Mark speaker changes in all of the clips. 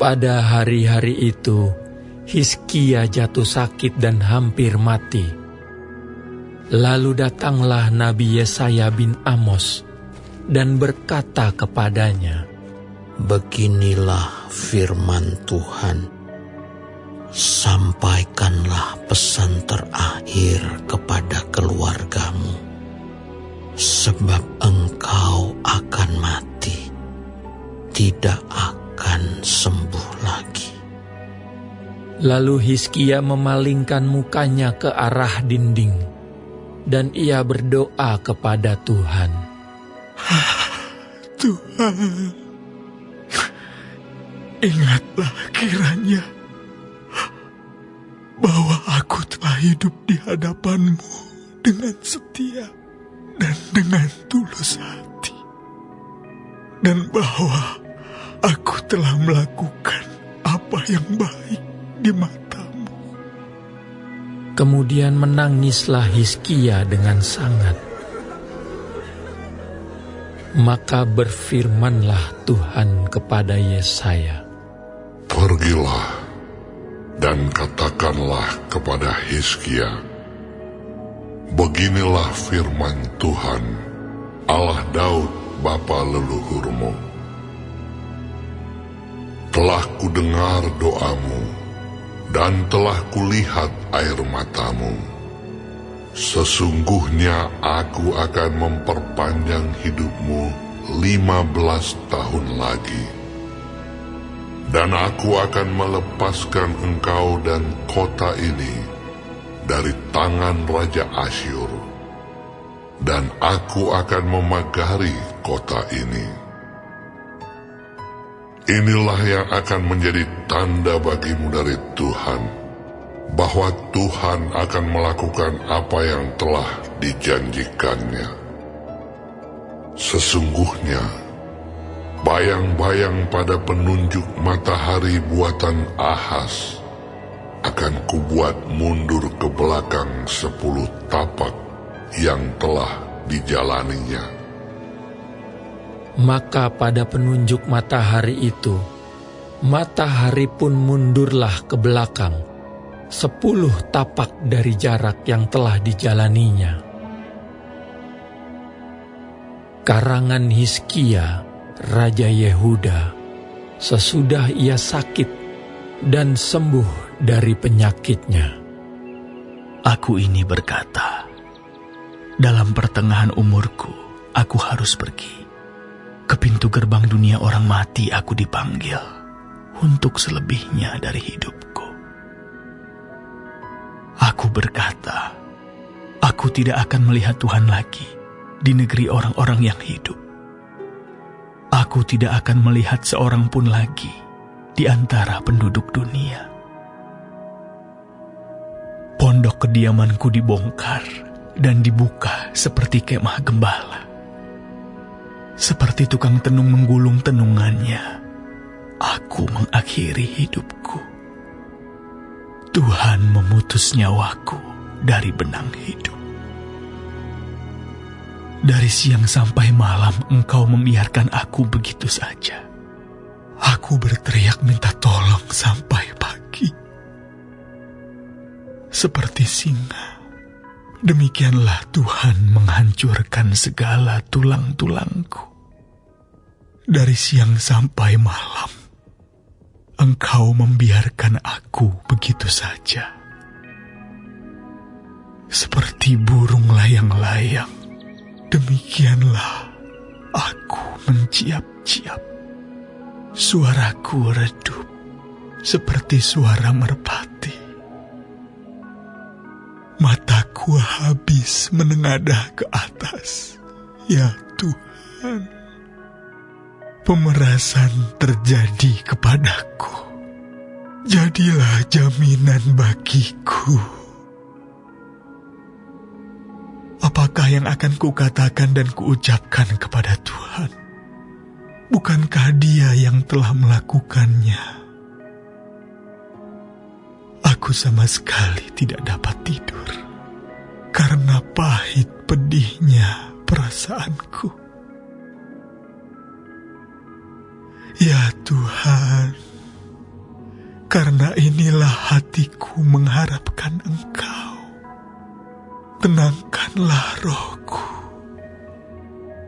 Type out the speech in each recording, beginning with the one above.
Speaker 1: Pada hari-hari itu, Hizkia jatuh sakit dan hampir mati. Lalu datanglah Nabi Yesaya bin Amos dan berkata kepadanya,
Speaker 2: "Beginilah firman Tuhan, sampaikanlah pesan terakhir kepada keluargamu, sebab engkau akan mati, tidak akan sembuh lagi."
Speaker 1: Lalu Hizkia memalingkan mukanya ke arah dinding, dan ia berdoa kepada Tuhan.
Speaker 3: Tuhan, ingatlah kiranya bahwa aku telah hidup di hadapan-Mu dengan setia dan dengan tulus hati, dan bahwa aku telah melakukan apa yang baik di mata-Mu.
Speaker 1: Kemudian menangislah Hizkia dengan sangat. Maka berfirmanlah Tuhan kepada Yesaya,
Speaker 4: "Pergilah dan katakanlah kepada Hizkia, beginilah firman Tuhan, Allah Daud bapa leluhurmu. Telah kudengar doamu, dan telah kulihat air matamu. Sesungguhnya aku akan memperpanjang hidupmu 15 tahun lagi. Dan aku akan melepaskan engkau dan kota ini dari tangan Raja Asyur. Dan aku akan memagari kota ini. Inilah yang akan menjadi tanda bagimu dari Tuhan, bahwa Tuhan akan melakukan apa yang telah dijanjikannya. Sesungguhnya, bayang-bayang pada penunjuk matahari buatan Ahaz akan kubuat mundur ke belakang 10 tapak yang telah dijalaninya."
Speaker 1: Maka pada penunjuk matahari itu, matahari pun mundurlah ke belakang 10 tapak dari jarak yang telah dijalaninya. Karangan Hizkia, Raja Yehuda, sesudah ia sakit dan sembuh dari penyakitnya.
Speaker 5: Aku ini berkata, dalam pertengahan umurku, aku harus pergi. Ke pintu gerbang dunia orang mati aku dipanggil untuk selebihnya dari hidupku. Aku berkata, aku tidak akan melihat Tuhan lagi di negeri orang-orang yang hidup. Aku tidak akan melihat seorang pun lagi di antara penduduk dunia. Pondok kediamanku dibongkar dan dibuka seperti kemah gembala. Seperti tukang tenung menggulung tenungannya, aku mengakhiri hidupku. Tuhan memutus nyawaku dari benang hidup. Dari siang sampai malam Engkau membiarkan aku begitu saja. Aku berteriak minta tolong sampai pagi. Seperti singa, demikianlah Tuhan menghancurkan segala tulang-tulangku. Dari siang sampai malam, Engkau membiarkan aku begitu saja. Seperti burung layang-layang, demikianlah aku menciap-ciap. Suaraku redup seperti suara merpati. Mataku habis menengadah ke atas, ya Tuhan. Pemerasan terjadi kepadaku. Jadilah jaminan bagiku. Apakah yang akan kukatakan dan kuucapkan kepada Tuhan? Bukankah Dia yang telah melakukannya? Aku sama sekali tidak dapat tidur, karena pahit pedihnya perasaanku. Ya Tuhan,
Speaker 3: Karena inilah hatiku mengharapkan Engkau. Tenangkanlah rohku.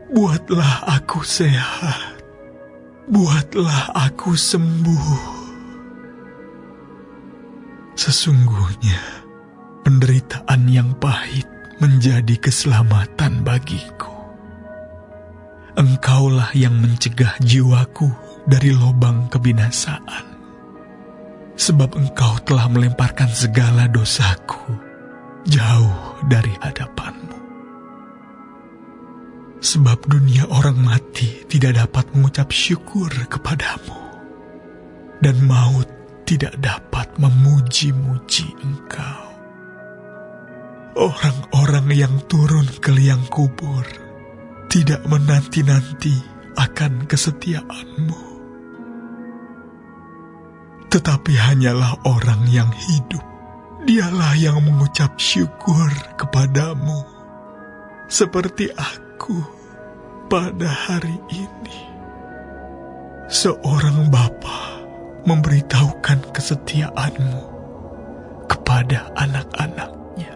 Speaker 3: Buatlah aku sehat. Buatlah aku sembuh. Sesungguhnya penderitaan yang pahit menjadi keselamatan bagiku. Engkaulah yang mencegah jiwaku dari lubang kebinasaan. Sebab Engkau telah melemparkan segala dosaku jauh dari hadapan-Mu. Sebab dunia orang mati tidak dapat mengucap syukur kepadamu, dan maut tidak dapat memuji-muji Engkau. Orang-orang yang turun ke liang kubur tidak menanti-nanti akan kesetiaan-Mu. Tetapi hanyalah orang yang hidup, dialah yang mengucap syukur kepadamu, seperti aku pada hari ini. Seorang bapa memberitahukan kesetiaan-Mu kepada anak-anaknya.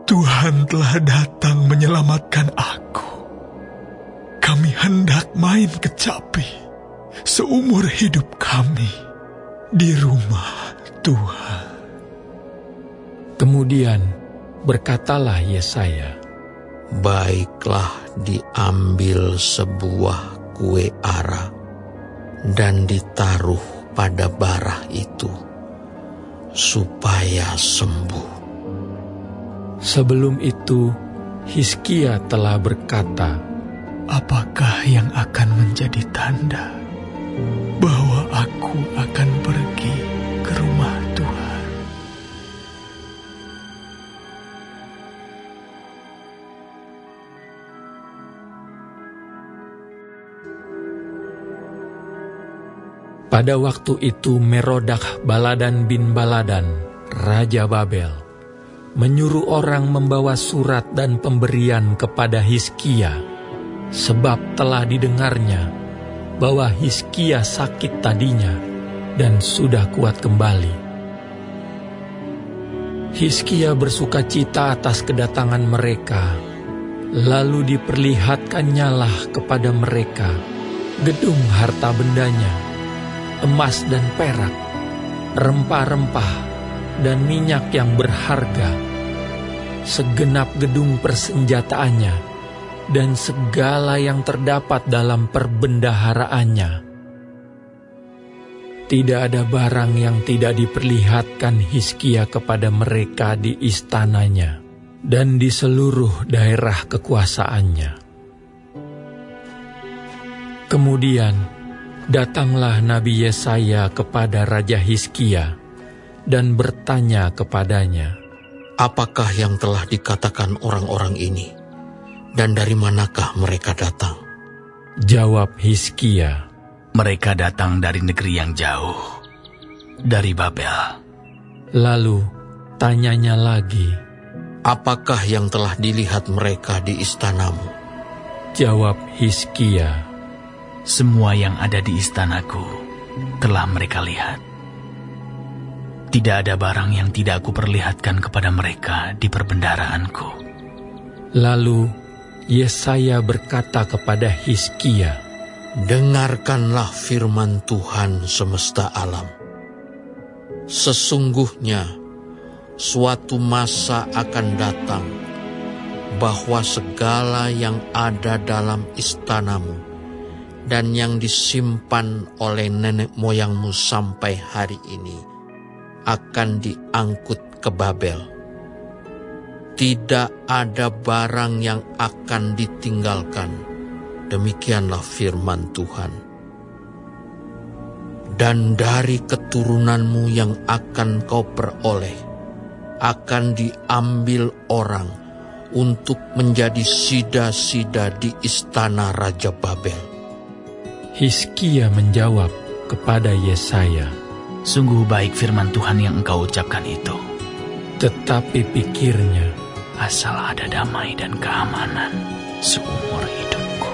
Speaker 3: Tuhan telah datang menyelamatkan aku. Kami hendak main kecapi seumur hidup kami di rumah Tuhan.
Speaker 1: Kemudian berkatalah Yesaya,
Speaker 2: Baiklah, diambil sebuah kue ara dan ditaruh pada bara itu, supaya sembuh.
Speaker 1: Sebelum itu, Hizkia telah berkata,
Speaker 3: Apakah yang akan menjadi tanda bahwa aku akan pergi ke rumah Tuhan?
Speaker 1: Pada waktu itu Merodak Baladan bin Baladan, Raja Babel, menyuruh orang membawa surat dan pemberian kepada Hizkia, sebab telah didengarnya bahwa Hizkia sakit tadinya dan sudah kuat kembali. Hizkia bersukacita atas kedatangan mereka, lalu diperlihatkannyalah kepada mereka gedung harta bendanya, emas dan perak, rempah-rempah dan minyak yang berharga, segenap gedung persenjataannya, dan segala yang terdapat dalam perbendaharaannya. Tidak ada barang yang tidak diperlihatkan Hizkia kepada mereka di istananya dan di seluruh daerah kekuasaannya. Kemudian datanglah Nabi Yesaya kepada Raja Hizkia dan bertanya kepadanya,
Speaker 2: Apakah yang telah dikatakan orang-orang ini? Dan dari manakah mereka datang?
Speaker 1: Jawab Hizkia,
Speaker 5: Mereka datang dari negeri yang jauh, dari Babel.
Speaker 1: Lalu tanyanya lagi,
Speaker 2: Apakah yang telah dilihat mereka di istanamu?
Speaker 1: Jawab Hizkia,
Speaker 5: Semua yang ada di istanaku telah mereka lihat. Tidak ada barang yang tidak aku perlihatkan kepada mereka di perbendaharaanku.
Speaker 1: Lalu Yesaya berkata kepada Hizkia,
Speaker 2: Dengarkanlah firman Tuhan semesta alam. Sesungguhnya suatu masa akan datang bahwa segala yang ada dalam istanamu dan yang disimpan oleh nenek moyangmu sampai hari ini akan diangkut ke Babel. Tidak ada barang yang akan ditinggalkan. Demikianlah firman Tuhan. Dan dari keturunanmu yang akan kau peroleh, akan diambil orang untuk menjadi sida-sida di istana Raja Babel.
Speaker 1: Hizkia menjawab kepada Yesaya,
Speaker 5: Sungguh baik firman Tuhan yang engkau ucapkan itu.
Speaker 1: tetapi pikirnya,
Speaker 5: Asal ada damai dan keamanan seumur hidupku.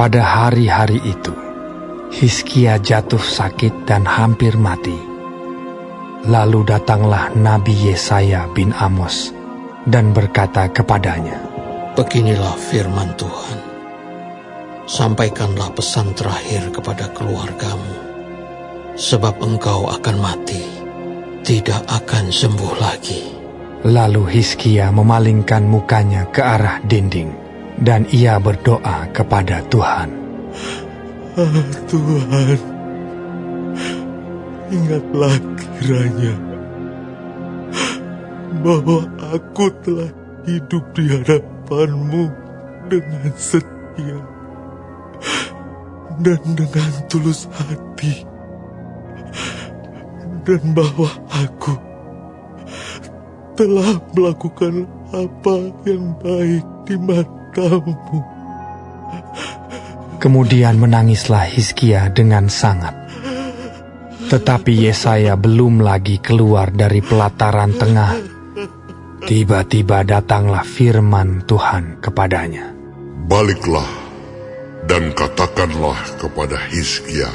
Speaker 6: Pada hari-hari itu, Hizkia jatuh sakit dan hampir mati. Lalu datanglah Nabi Yesaya bin Amos dan berkata kepadanya,
Speaker 2: Beginilah firman Tuhan. Sampaikanlah pesan terakhir kepada keluargamu, sebab engkau akan mati, tidak akan sembuh lagi.
Speaker 6: Lalu Hizkia memalingkan mukanya ke arah dinding, dan ia berdoa kepada Tuhan.
Speaker 3: Tuhan, ingatlah kiranya bahwa aku telah hidup di hadapan-Mu dengan setia dan dengan tulus hati, dan bahwa aku telah melakukan apa yang baik di mata-Mu.
Speaker 6: Kemudian menangislah Hizkia dengan sangat. Tetapi Yesaya belum lagi keluar dari pelataran tengah. Tiba-tiba datanglah firman Tuhan kepadanya.
Speaker 4: Baliklah dan katakanlah kepada Hizkia,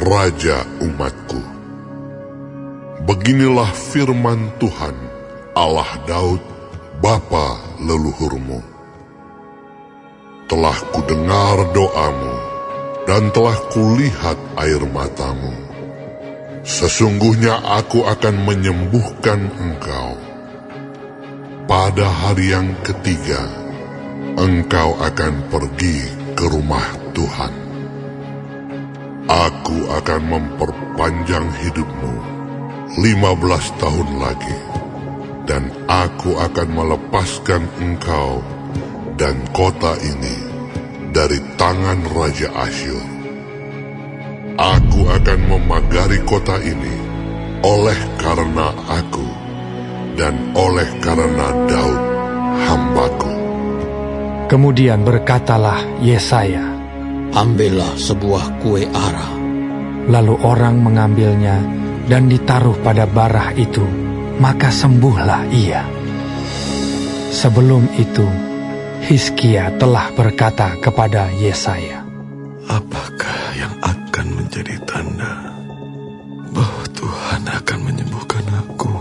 Speaker 4: raja umatku. Beginilah firman Tuhan, Allah Daud, bapa leluhurmu. Telah kudengar doamu dan telah kulihat air matamu. Sesungguhnya aku akan menyembuhkan engkau. Pada hari yang ketiga, engkau akan pergi ke rumah Tuhan. Aku akan memperpanjang hidupmu 15 tahun lagi, dan aku akan melepaskan engkau dan kota ini dari tangan Raja Asyur. Aku akan memagari kota ini oleh karena aku dan oleh karena Daud hambaku.
Speaker 6: Kemudian berkatalah Yesaya,
Speaker 2: Ambillah sebuah kue ara.
Speaker 6: lalu orang mengambilnya dan ditaruh pada barah itu, maka sembuhlah ia. Sebelum itu, Hizkia telah berkata kepada Yesaya,
Speaker 3: Apakah yang akan menjadi tanda bahwa Tuhan akan menyembuhkan aku,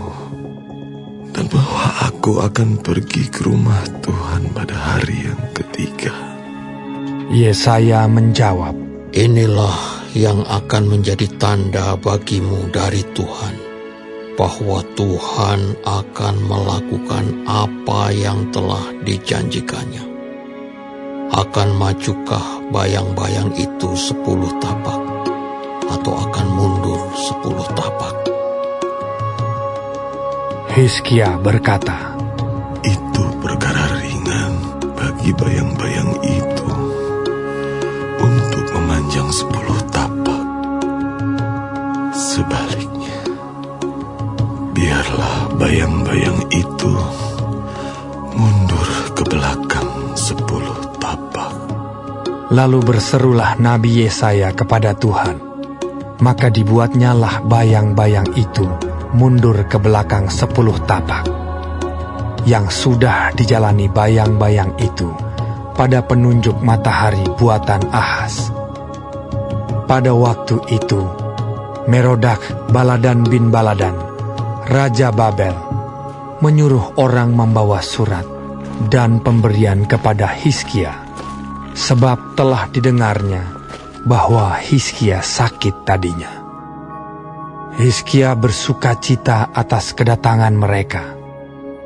Speaker 3: dan bahwa aku akan pergi ke rumah Tuhan pada hari yang ketiga?
Speaker 6: Yesaya menjawab,
Speaker 2: Inilah yang akan menjadi tanda bagimu dari Tuhan, bahwa Tuhan akan melakukan apa yang telah dijanjikannya. Akan majukah bayang-bayang itu 10 tapak, atau akan mundur 10 tapak?
Speaker 6: Hizkia berkata,
Speaker 3: Itu perkara ringan bagi bayang-bayang itu untuk memanjang 10 tapak. Sebaliknya, biarlah bayang-bayang itu mundur ke belakang 10 tapak.
Speaker 6: Lalu berserulah Nabi Yesaya kepada Tuhan. Maka dibuatnyalah bayang-bayang itu mundur ke belakang 10 tapak. Yang sudah dijalani bayang-bayang itu pada penunjuk matahari buatan Ahaz. Pada waktu itu, Merodak Baladan bin Baladan, Raja Babel, menyuruh orang membawa surat dan pemberian kepada Hizkia, sebab telah didengarnya bahwa Hizkia sakit tadinya. Hizkia bersukacita atas kedatangan mereka.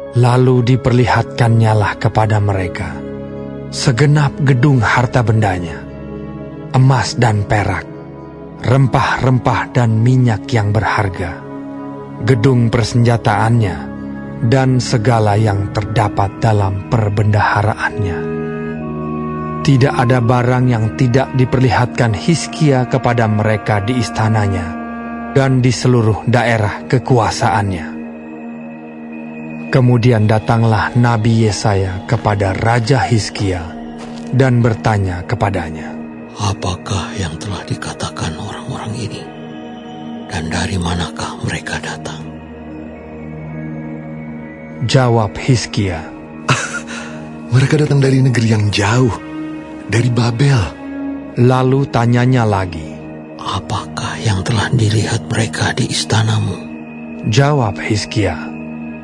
Speaker 6: Lalu diperlihatkannyalah kepada mereka segenap gedung harta bendanya, emas dan perak, rempah-rempah dan minyak yang berharga, gedung persenjataannya, dan segala yang terdapat dalam perbendaharaannya. Tidak ada barang yang tidak diperlihatkan Hizkia kepada mereka di istananya dan di seluruh daerah kekuasaannya. Kemudian datanglah Nabi Yesaya kepada Raja Hizkia dan bertanya kepadanya,
Speaker 2: Apakah yang telah dikatakan orang-orang ini? Dan dari manakah mereka datang?
Speaker 6: Jawab Hizkia,
Speaker 3: Mereka datang dari negeri yang jauh, dari Babel.
Speaker 6: Lalu tanyanya lagi,
Speaker 2: apakah yang telah dilihat mereka di istanamu?
Speaker 6: jawab Hizkia,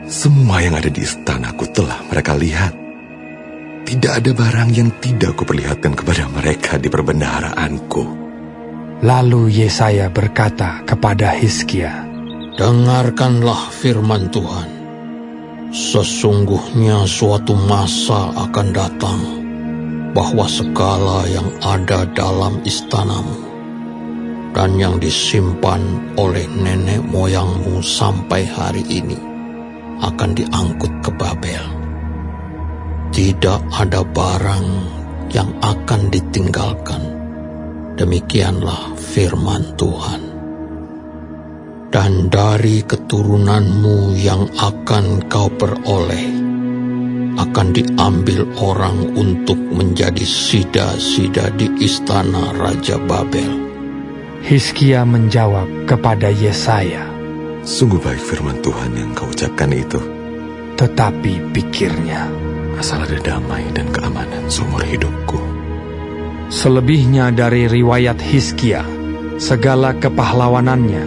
Speaker 7: Semua yang ada di istanaku telah mereka lihat. Tidak ada barang yang tidak kuperlihatkan kepada mereka di perbendaharaanku.
Speaker 6: Lalu Yesaya berkata kepada Hizkia,
Speaker 2: Dengarkanlah firman Tuhan. Sesungguhnya suatu masa akan datang, bahwa segala yang ada dalam istanamu dan yang disimpan oleh nenek moyangmu sampai hari ini akan diangkut ke Babel. Tidak ada barang yang akan ditinggalkan. Demikianlah firman Tuhan. Dan dari keturunanmu yang akan kau peroleh akan diambil orang untuk menjadi sida-sida di istana Raja Babel.
Speaker 6: Hizkia menjawab kepada Yesaya,
Speaker 7: Sungguh baik firman Tuhan yang kau ucapkan itu.
Speaker 6: tetapi pikirnya,
Speaker 7: Asal ada damai dan keamanan seumur hidupku.
Speaker 6: selebihnya dari riwayat Hizkia, segala kepahlawanannya,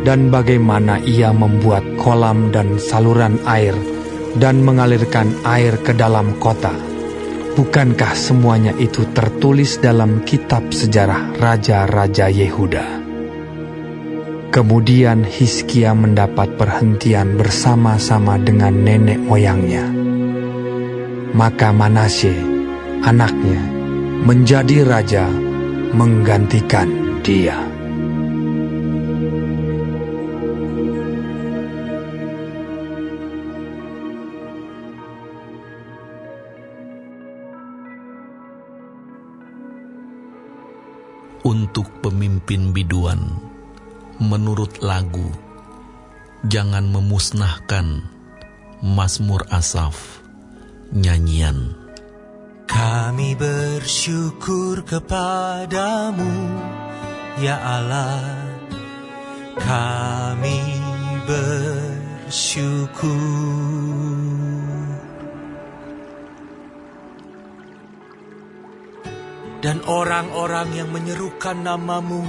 Speaker 6: dan bagaimana ia membuat kolam dan saluran air dan mengalirkan air ke dalam kota. Bukankah semuanya itu tertulis dalam kitab sejarah raja-raja Yehuda? Kemudian Hizkia mendapat perhentian bersama-sama dengan nenek moyangnya. Maka Manasye, anaknya, menjadi raja menggantikan dia.
Speaker 5: Untuk pemimpin biduan, menurut lagu, jangan memusnahkan Mazmur Asaf, nyanyian.
Speaker 8: Kami bersyukur kepadamu, ya Allah. Kami bersyukur. Dan orang-orang yang menyerukan namamu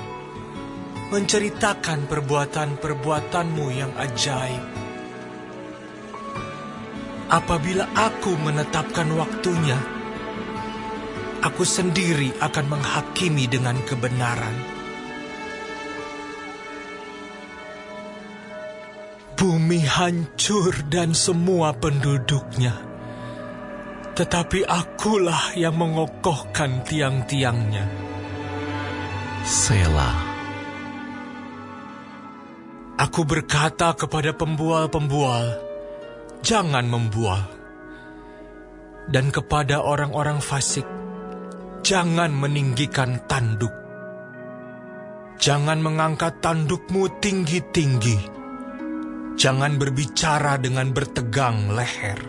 Speaker 8: menceritakan perbuatan-perbuatanmu yang ajaib. Apabila aku menetapkan waktunya, aku sendiri akan menghakimi dengan kebenaran. Bumi hancur dan semua penduduknya, tetapi akulah yang mengokohkan tiang-tiangnya.
Speaker 5: Selah.
Speaker 8: Aku berkata kepada pembual-pembual, jangan membual. Dan kepada orang-orang fasik, jangan meninggikan tanduk. Jangan mengangkat tandukmu tinggi-tinggi. Jangan berbicara dengan bertegang leher.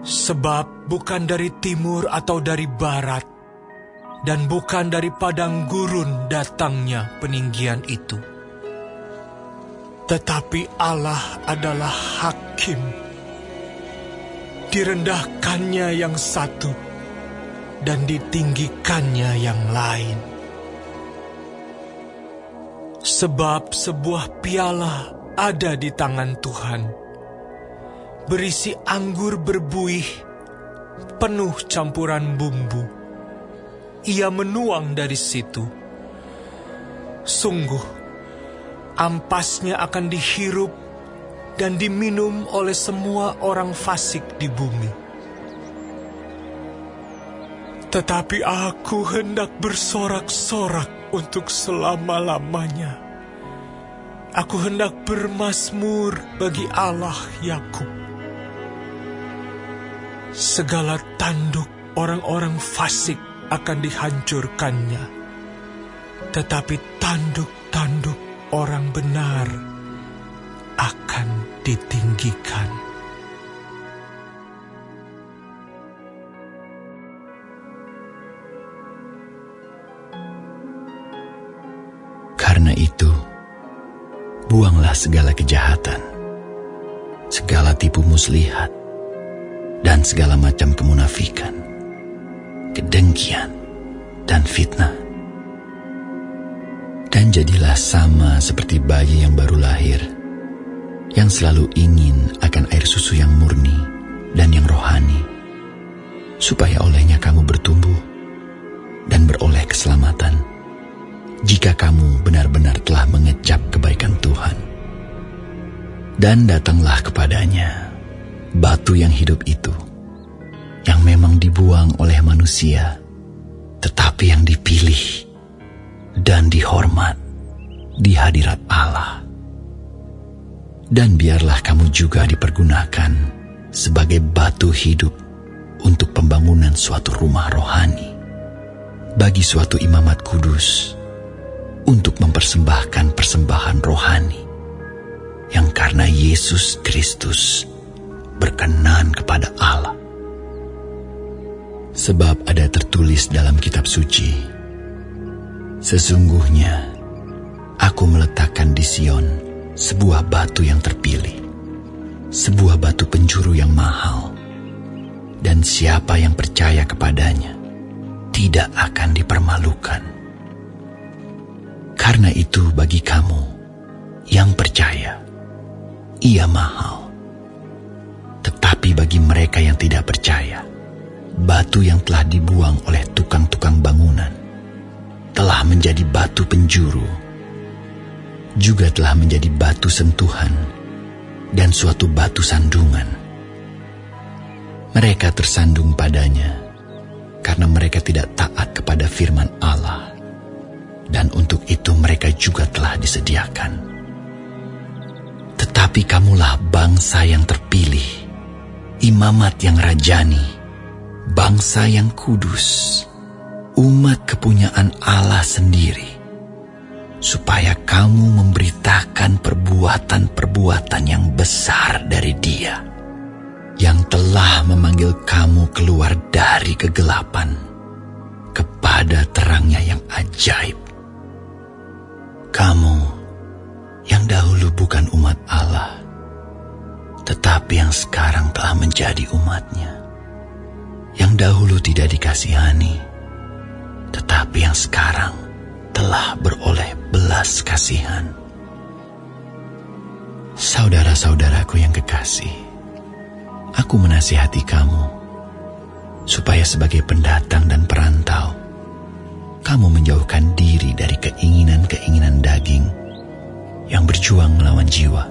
Speaker 8: Sebab bukan dari timur atau dari barat, dan bukan dari padang gurun datangnya peninggian itu. Tetapi Allah adalah hakim. Direndahkannya yang satu, dan ditinggikannya yang lain. Sebab sebuah piala ada di tangan Tuhan, berisi anggur berbuih, penuh campuran bumbu. Ia menuang dari situ. Sungguh, ampasnya akan dihirup dan diminum oleh semua orang fasik di bumi. Tetapi aku hendak bersorak-sorak untuk selama-lamanya. Aku hendak bermazmur bagi Allah Yakub. Segala tanduk orang-orang fasik akan dihancurkannya, tetapi tanduk-tanduk orang benar akan ditinggikan.
Speaker 5: Karena itu, buanglah segala kejahatan, segala tipu muslihat, dan segala macam kemunafikan, kedengkian,
Speaker 9: dan fitnah. Dan jadilah sama seperti bayi yang baru lahir, yang selalu ingin akan air susu yang murni dan yang rohani, supaya olehnya kamu bertumbuh dan beroleh keselamatan, jika kamu benar-benar telah mengecap kebaikan Tuhan. Dan datanglah kepadanya batu yang hidup itu, yang memang dibuang oleh manusia, tetapi yang dipilih dan dihormat di hadirat Allah. Dan biarlah kamu juga dipergunakan sebagai batu hidup untuk pembangunan suatu rumah rohani, bagi suatu imamat kudus, untuk mempersembahkan persembahan rohani, yang karena Yesus Kristus berkenan kepada Allah. Sebab ada tertulis dalam kitab suci, sesungguhnya aku meletakkan di Sion sebuah batu yang terpilih, sebuah batu penjuru yang mahal, dan siapa yang percaya kepadanya tidak akan dipermalukan. Karena itu bagi kamu yang percaya, ia mahal. Tetapi bagi mereka yang tidak percaya, batu yang telah dibuang oleh tukang-tukang bangunan telah menjadi batu penjuru, juga telah menjadi batu sentuhan dan suatu batu sandungan. Mereka tersandung padanya karena mereka tidak taat kepada firman Allah, dan untuk itu mereka juga telah disediakan. Tetapi kamulah bangsa yang terpilih, imamat yang rajani, bangsa yang kudus, umat kepunyaan Allah sendiri, supaya kamu memberitakan perbuatan-perbuatan yang besar dari Dia, yang telah memanggil kamu keluar dari kegelapan kepada terangnya yang ajaib. Kamu yang dahulu bukan umat Allah, tetapi yang sekarang telah menjadi umat-Nya, yang dahulu tidak dikasihani, tetapi yang sekarang telah beroleh belas kasihan. Saudara-saudaraku yang kekasih, aku menasihati kamu, supaya sebagai pendatang dan perantau, kamu menjauhkan diri dari keinginan-keinginan daging yang berjuang melawan jiwa.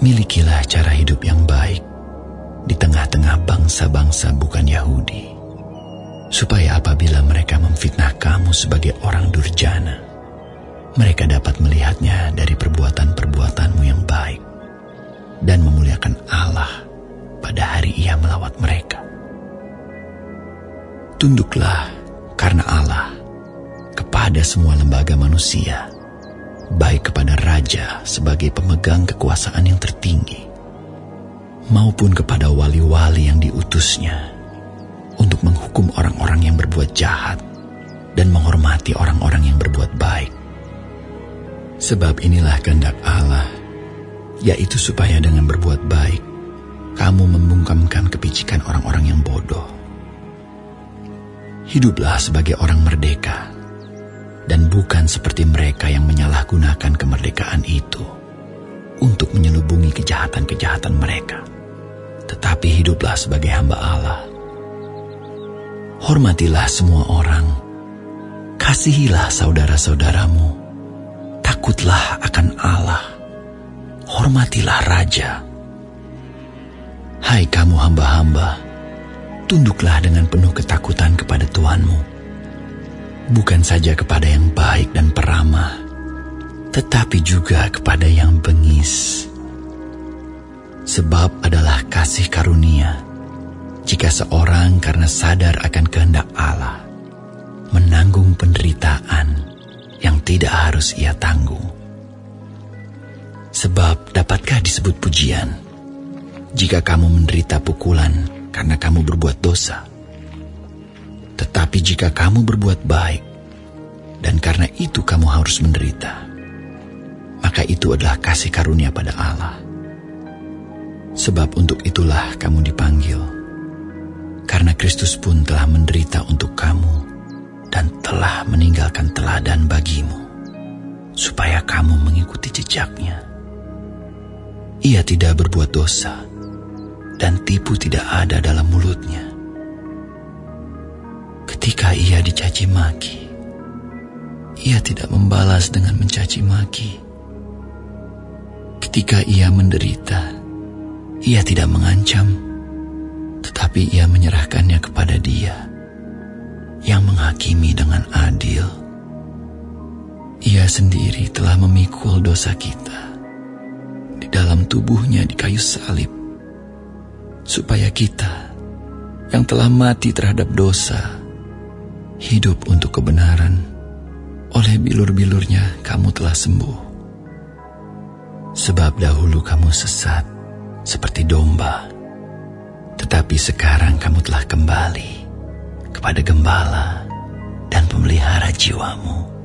Speaker 9: Milikilah cara hidup yang baik di tengah-tengah bangsa-bangsa bukan Yahudi, supaya apabila mereka memfitnah kamu sebagai orang durjana, mereka dapat melihatnya dari perbuatan-perbuatanmu yang baik dan memuliakan Allah pada hari Ia melawat mereka. Tunduklah karena Allah kepada semua lembaga manusia, baik kepada raja sebagai pemegang kekuasaan yang tertinggi, maupun kepada wali-wali yang diutusnya, untuk menghukum orang-orang yang berbuat jahat dan menghormati orang-orang yang berbuat baik. Sebab inilah kehendak Allah, yaitu supaya dengan berbuat baik, kamu membungkamkan kepicikan orang-orang yang bodoh. Hiduplah sebagai orang merdeka, dan bukan seperti mereka yang menyalahgunakan kemerdekaan itu untuk menyelubungi kejahatan-kejahatan mereka, tetapi hiduplah sebagai hamba Allah. Hormatilah semua orang, kasihilah saudara-saudaramu, takutlah akan Allah, hormatilah raja. Hai kamu hamba-hamba, tunduklah dengan penuh ketakutan kepada Tuhanmu, bukan saja kepada yang baik dan peramah, tetapi juga kepada yang bengis. Sebab adalah kasih karunia jika seorang karena sadar akan kehendak Allah menanggung penderitaan yang tidak harus ia tanggung. Sebab dapatkah disebut pujian jika kamu menderita pukulan karena kamu berbuat dosa? Tetapi jika kamu berbuat baik dan karena itu kamu harus menderita, maka itu adalah kasih karunia pada Allah. Sebab untuk itulah kamu dipanggil, karena Kristus pun telah menderita untuk kamu, teladan bagimu, supaya kamu mengikuti jejaknya. Ia tidak berbuat dosa, dan tipu tidak ada dalam mulutnya. Ketika ia dicaci maki, ia tidak membalas dengan mencaci maki. Ketika ia menderita, ia tidak mengancam, tetapi ia menyerahkannya kepada Dia yang menghakimi dengan adil. Ia sendiri telah memikul dosa kita di dalam tubuhnya di kayu salib, supaya kita yang telah mati terhadap dosa hidup untuk kebenaran. Oleh bilur-bilurnya kamu telah sembuh. Sebab dahulu kamu sesat seperti domba, tetapi sekarang kamu telah kembali kepada Gembala dan Pemelihara jiwamu.